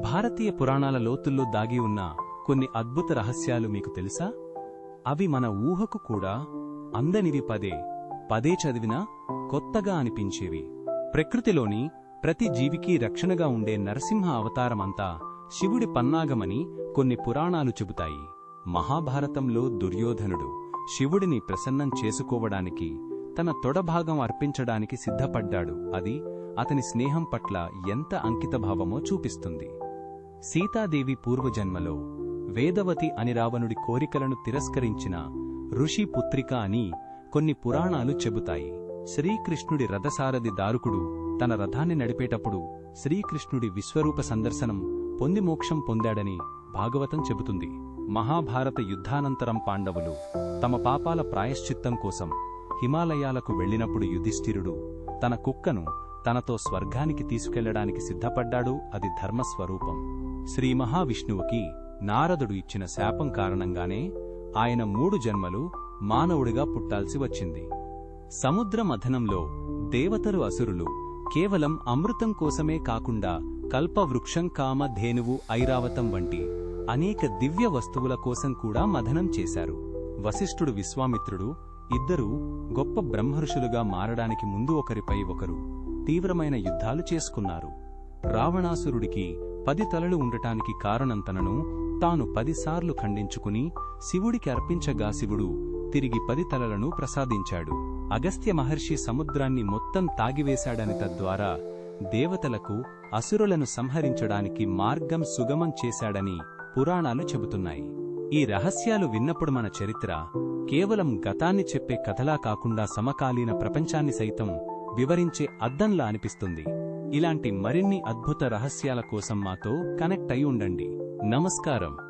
భారతీయ పురాణాల లోతుల్లో దాగి ఉన్న కొన్ని అద్భుత రహస్యాలు మీకు తెలుసా? అవి మన ఊహకు కూడా అందనివి, పదే పదే చదివినా కొత్తగా అనిపించేవి. ప్రకృతిలోని ప్రతి జీవికి రక్షణగా ఉండే నరసింహ అవతారమంతా శివుడి పన్నాగమని కొన్ని పురాణాలు చెబుతాయి. మహాభారతంలో దుర్యోధనుడు శివుడిని ప్రసన్నం చేసుకోవడానికి తన తొడభాగం అర్పించడానికి సిద్ధపడ్డాడు. అది అతని స్నేహం పట్ల ఎంత అంకితభావమో చూపిస్తుంది. సీతాదేవి పూర్వజన్మలో వేదవతి అని రావణుడి కోరికలను తిరస్కరించిన ఋషి పుత్రిక అని కొన్ని పురాణాలు చెబుతాయి. శ్రీకృష్ణుడి రథసారథి దారుకుడు తన రథాన్ని నడిపేటప్పుడు శ్రీకృష్ణుడి విశ్వరూప సందర్శనం పొంది మోక్షం పొందాడని భాగవతం చెబుతుంది. మహాభారత యుద్ధానంతరం పాండవులు తమ పాపాల ప్రాయశ్చిత్తం కోసం హిమాలయాలకు వెళ్లినప్పుడు యుధిష్ఠిరుడు తన కుక్కను తనతో స్వర్గానికి తీసుకెళ్లడానికి సిద్ధపడ్డాడు. అది ధర్మస్వరూపం. శ్రీ మహావిష్ణువుకి నారదుడు ఇచ్చిన శాపం కారణంగానే ఆయన 3 జన్మలు మానవుడిగా పుట్టాల్సి వచ్చింది. సముద్ర మథనంలో దేవతలు, అసురులు కేవలం అమృతం కోసమే కాకుండా కల్పవృక్షం, కామ ధేనువు, ఐరావతం వంటి అనేక దివ్య వస్తువుల కోసం కూడా మథనం చేశారు. వశిష్ఠుడు, విశ్వామిత్రుడు ఇద్దరూ గొప్ప బ్రహ్మర్షులుగా మారడానికి ముందు ఒకరిపై ఒకరు తీవ్రమైన యుద్ధాలు చేసుకున్నారు. రావణాసురుడికి 10 తలలు ఉండటానికి కారణం తనను తాను 10 సార్లు ఖండించుకుని శివుడికి అర్పించగా శివుడు తిరిగి 10 తలలను ప్రసాదించాడు. అగస్త్య మహర్షి సముద్రాన్ని మొత్తం తాగివేశాడని, తద్వారా దేవతలకు అసురులను సంహరించడానికి మార్గం సుగమం చేశాడని పురాణాలు చెబుతున్నాయి. ఈ రహస్యాలు విన్నప్పుడు మన చరిత్ర కేవలం గతాన్ని చెప్పే కథలా కాకుండా సమకాలీన ప్రపంచాన్ని సైతం వివరించే అద్దంలా అనిపిస్తుంది. ఇలాంటి మరిన్ని అద్భుత రహస్యాల కోసం మాతో కనెక్ట్ అయి ఉండండి. నమస్కారం.